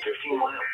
15 miles.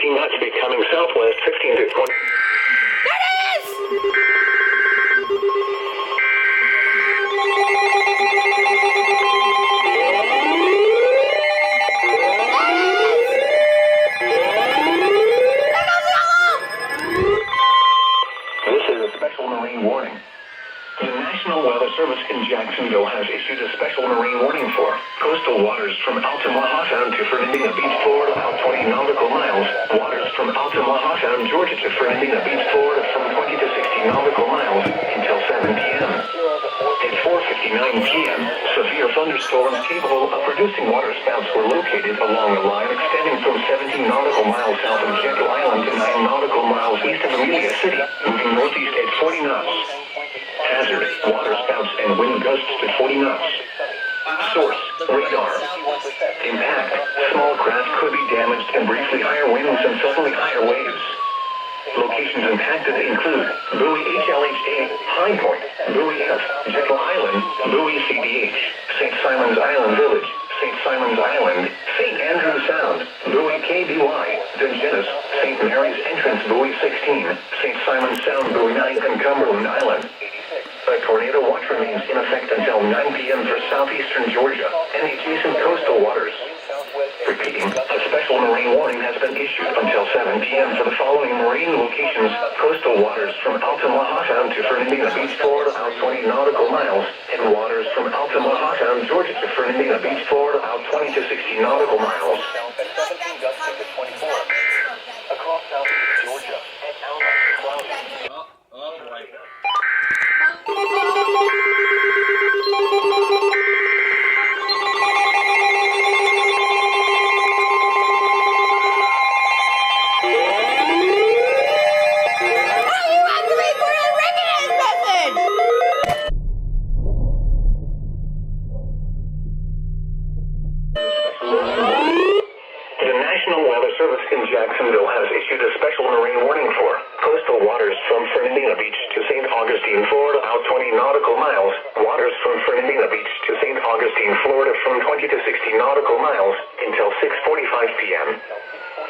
Knots becoming southwest 15 to 20. There it is! This is a special marine warning. The National Weather Service in Jacksonville has issued a special marine warning for coastal waters from Altamaha Sound to Fernandina Beach, Florida, out 20 nautical miles. Waters from Altamaha Sound, Georgia to Fernandina Beach, Florida, from 20 to 60 nautical miles until 7 p.m. At 4:59 p.m., severe thunderstorms capable of producing waterspouts were located along a line extending from 17 nautical miles south of Jekyll Island to 9 nautical miles east of Amelia City, moving northeast at 40 knots. Hazard, waterspouts and wind gusts at 40 knots. Source, radar. Impact, small craft could be damaged and briefly higher winds and suddenly higher waves. Locations impacted include Buoy HLHA, High Point, Buoy F, Jekyll Island, Buoy CDH, St. Simon's Island Village, St. Simon's Island, St. Andrew Sound, Buoy KBY, Dungeness, St. Mary's Entrance Buoy 16, St. Simon's Sound Buoy 9, and Cumberland Island. A tornado watch remains in effect until 9 p.m. for southeastern Georgia and the adjacent coastal waters. Repeating, a special marine warning has been issued until 7 p.m. for the following marine locations: coastal waters from Altamaha Sound to Fernandina Beach, Florida, out 20 nautical miles, and waters from Altamaha Sound, Georgia to Fernandina Beach, Florida, out 20 to 60 nautical miles. Across southeast Georgia and out cloudy. Jacksonville has issued a special marine warning for coastal waters from Fernandina Beach to St. Augustine, Florida, out 20 nautical miles. Waters from Fernandina Beach to St. Augustine, Florida, from 20 to 60 nautical miles until 6:45 p.m.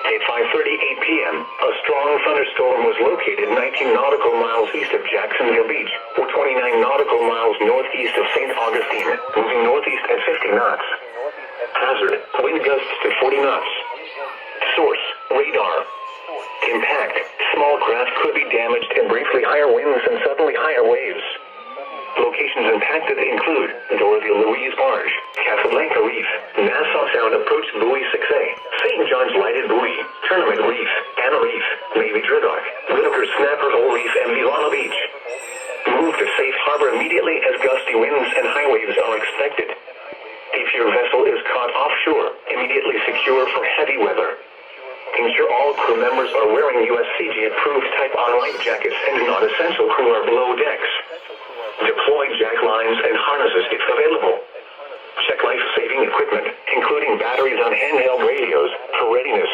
At 5:38 p.m., a strong thunderstorm was located 19 nautical miles east of Jacksonville Beach, which miles northeast of St. Augustine, moving northeast at 50 knots. Hazard, wind gusts to 40 knots. Source, radar. Impact, small craft could be damaged and briefly higher winds and suddenly higher waves. Locations impacted include Dorothy Louise Barge, Casablanca Reef, Nassau Sound Approach Buoy 6A, St. John's Lighted Buoy, Tournament Reef, Anna Reef, Navy Dreddock, Whitaker Snapper Hole Reef, and Milano Beach. Move to safe harbor immediately as gusty winds and high waves are expected. If your vessel is caught offshore, immediately secure for heavy weather. Ensure all crew members are wearing USCG-approved Type R life jackets and non-essential crew are below decks. Deploy jack lines and harnesses if available. Check life-saving equipment, including batteries on handheld radios, for readiness.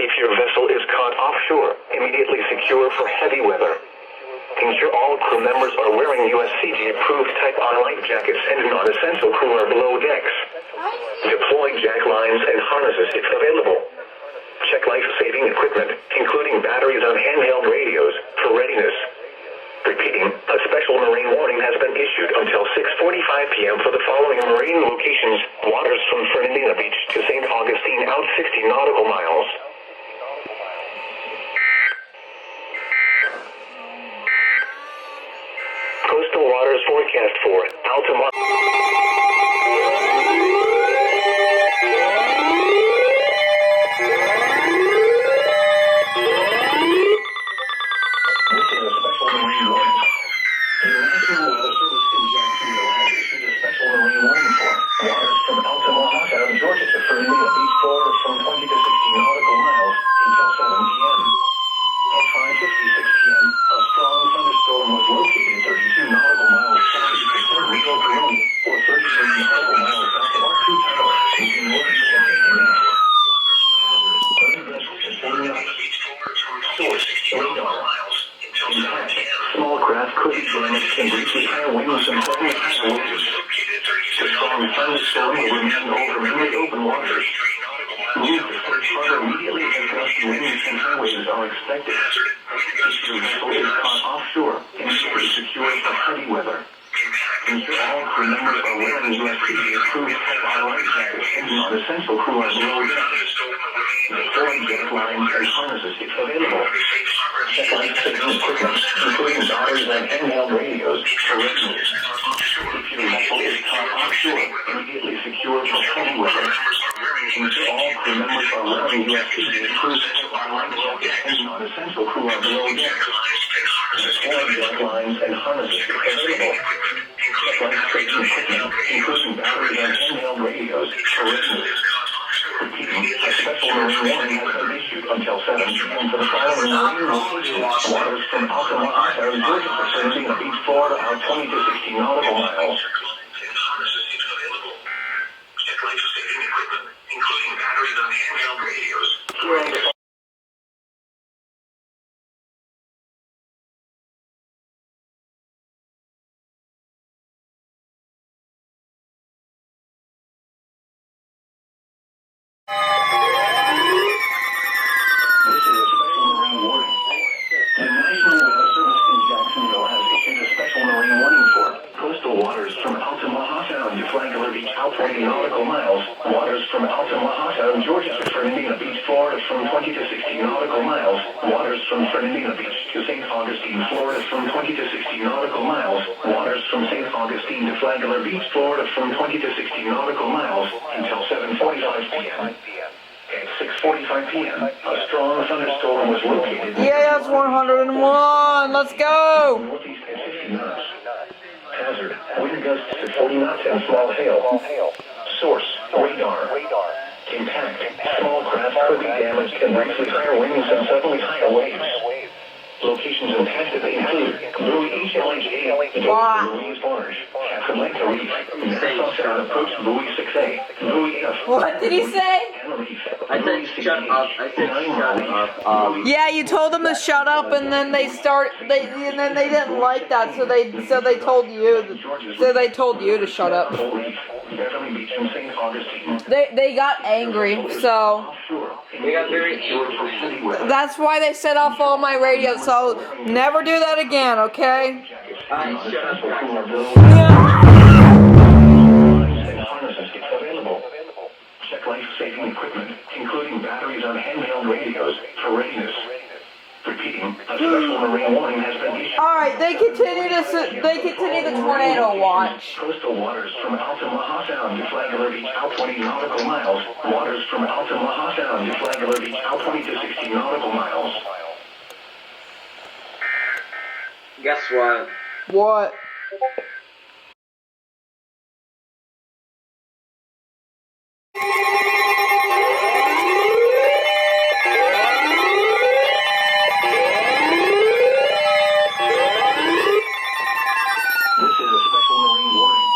If your vessel is caught offshore, immediately secure for heavy weather. Ensure all crew members are wearing USCG-approved Type R life jackets and non-essential crew are below decks. Deploy jack lines and harnesses if available. Check life-saving equipment, including batteries on handheld radios, for readiness. Repeating, a special marine warning has been issued until 6:45 p.m. for the following marine locations: waters from Fernandina Beach to St. Augustine out 60 nautical miles. Coastal waters forecast for Altamont. Small craft could be damaged and briefly higher winds and suddenly higher waves. The strong thunderstorm will remain over mainly open waters. Move to safe harbor immediately as gusty winds and high waves are expected. If your vessel is caught offshore, immediately secure for heavy weather. Ensure all crew members are wearing USCG-approved Type R life jackets and non-essential crew are below decks. Deploy jack lines and harnesses if available. Check life-saving equipment, including batteries and handheld radios, for readiness. If your vessel is caught offshore, immediately secure for heavy weather. Ensure all crew members are wearing USCG-approved Type R life jackets and non-essential crew are below decks. Deploy jack lines and harnesses if available. Check life-saving equipment, including batteries and handheld radios, for readiness. Repeating, a special marine warning has been issued until 7 p.m. for the following marine locations: waters from Altamont, Georgia to Fernandina Beach, Florida, out 20 to 60 nautical miles. Check life-saving equipment, including batteries on handheld radios. Out 20 nautical miles, waters from Altamont, Georgia to Fernandina Beach, Florida from 20 to 60 nautical miles, waters from Fernandina Beach to St. Augustine, Florida from 20 to 60 nautical miles, waters from St. Augustine to Flagler Beach, Florida from 20 to 60 nautical miles until 7:45 p.m. At 6:45 p.m., a strong thunderstorm was located. EAS 101, let's go! Northeast at 50 knots. Hazard, wind gusts to 40 knots and small hail. Source, radar. Impact, small craft could be damaged and briefly higher winds and suddenly higher waves. Locations impacted include Buoy HLHA, Dorothy Louise Barge, Casablanca Reef, Nassau Sound Approach Buoy 6A, Buoy F. What did he say? I said shut up. I said shut up. Yeah, you told them to shut up, and then they didn't like that, so they told you to shut up. Beverly Beach and St. Augustine. They got angry, so Offshore. They got very for heavy weather. that's why they set off all my radios. So never do that again, okay? shut up. And harnesses if available. Check life-saving equipment, including batteries on handheld radios, for readiness. Repeating, a special marine warning has been issued. All right, they continue the tornado watch. Coastal waters from Altamaha Sound to Flagler Beach out 20 nautical miles. Waters from Altamaha Sound to Flagler Beach out 20 to 60 nautical miles. Guess what? What? This is a special marine warning.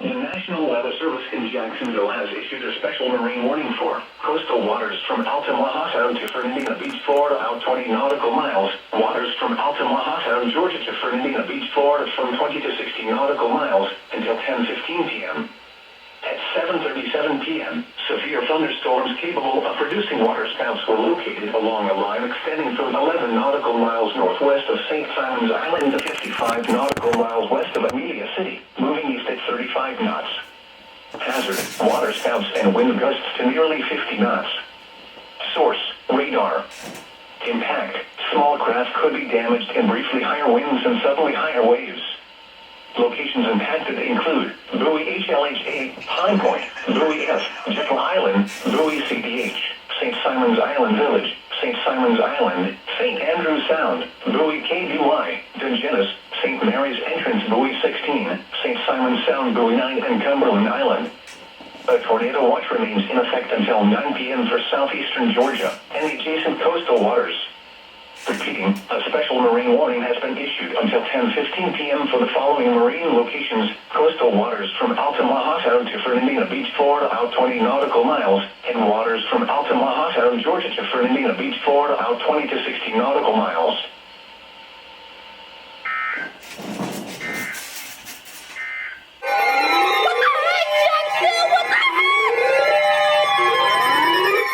The National Weather Service in Jacksonville has issued a special marine warning for coastal waters from Altamaha Sound to Fernandina Beach, Florida, out 20 nautical miles. Waters from Altamaha Sound, Georgia to Fernandina Beach, Florida, from 20 to 60 nautical miles until 10:15 p.m. At 7:37 p.m., severe thunderstorms capable of producing waterspouts were located along a line extending from 11 nautical miles northwest of St. Simon's Island to 55 nautical miles west of Amelia City, moving east at 35 knots. Hazard, waterspouts and wind gusts to nearly 50 knots. Source, radar. Impact, small craft could be damaged and briefly higher winds and suddenly higher waves. Locations impacted include Buoy HLHA, High Point, Buoy F, Jekyll Island, Buoy CDH, St. Simon's Island Village, St. Simon's Island, St. Andrews Sound, Buoy KBY, Dungeness, St. Mary's Entrance, Buoy 16, St. Simon's Sound, Buoy 9, and Cumberland Island. A tornado watch remains in effect until 9 p.m. for southeastern Georgia and the adjacent coastal waters. Repeating, a special marine warning has been issued until 10:15 p.m. for the following marine locations: coastal waters from Altamaha Sound to Fernandina Beach, Florida, out 20 nautical miles, and waters from Altamaha Sound, Georgia to Fernandina Beach, Florida, out 20 to 60 nautical miles.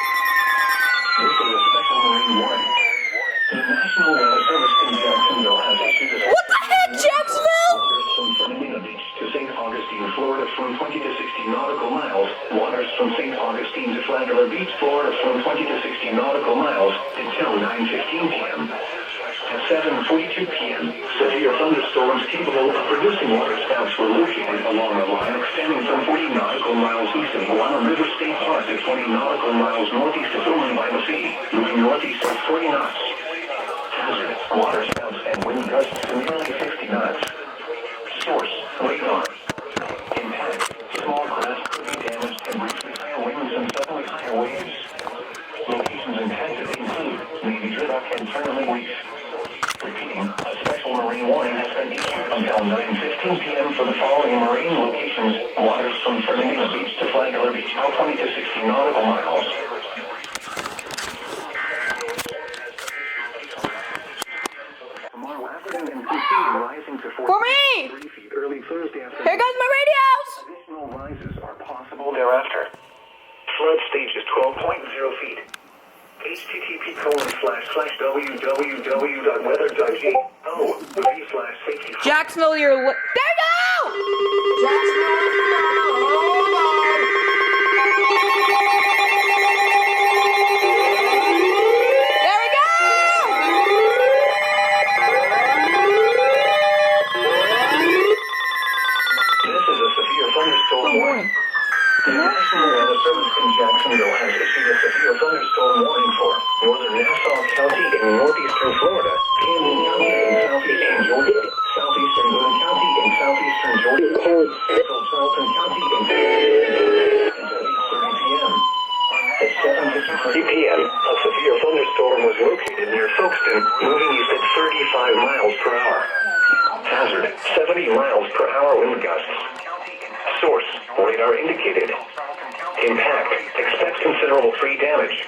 This is a special marine warning. The National Weather Service in Jacksonville has issued a What the heck, Jacksonville? waters from Fernandina Beach to St. Augustine, Florida, from 20 to 60 nautical miles. Waters from St. Augustine to Flagler Beach, Florida, from 20 to 60 nautical miles until 9:15 p.m. At 7:42 p.m., severe thunderstorms capable of producing waterspouts were located along a line extending from 40 nautical miles east of Guam River State Park to 20 nautical miles northeast of Inland by the Sea, moving northeast at 40 knots. Hazard, waterspouts and wind gusts to nearly 50 knots. Source, radar. Impact, small craft could be damaged and briefly higher winds and suddenly higher waves. Locations impacted include Navy Drydock and Tournament Reef. Repeating, a special marine warning has been issued until 9:15 p.m. for the following marine locations: waters from Fernandina Beach to Flagler Beach, out 20 to 60 nautical miles. Tomorrow afternoon and continue rising to For me! 3 feet early Thursday afternoon. Here goes my radios! Additional rises are possible thereafter. Flood stage is 12.0 feet. http://www.weather.gov/safety. Jacksonville, you're there you go! There we go! This is a severe thunderstorm warning. The National Weather Service in Jacksonville has issued a severe thunderstorm warning for northern Nassau County in northeastern Florida, Camden County in southeastern Georgia, southeastern Boone County in southeastern Georgia, central Charlton County in until 8:30 p.m. At 7:53 p.m., a severe thunderstorm was located near Folkestone, moving east at 35 miles per hour. Hazard, 70 miles per hour wind gusts. Source, radar indicated. Impact, expect considerable tree damage.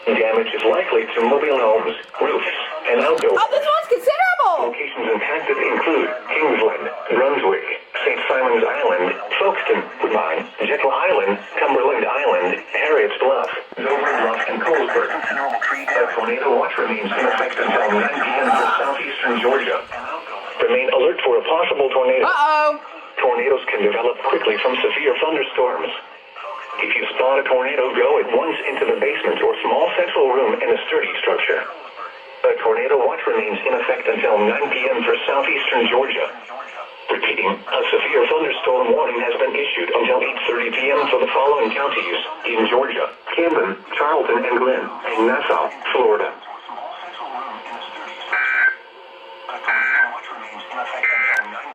Damage is likely to mobile homes, roofs, and outbuildings. Oh, this one's considerable! Locations impacted include Kingsland, Brunswick, St. Simon's Island, Folkestone, Goodbye. remains in effect until 9 p.m. for southeastern Georgia. Remain alert for a possible tornado. Uh-oh. Tornadoes can develop quickly from severe thunderstorms. If you spot a tornado, go at once into the basement or small central room in a sturdy structure. A tornado watch remains in effect until 9 p.m. for southeastern Georgia. Repeating, a severe thunderstorm warning has been issued until 8:30 p.m. for the following counties in Georgia: Camden, Charlton, and Glenn, and Nassau, Florida.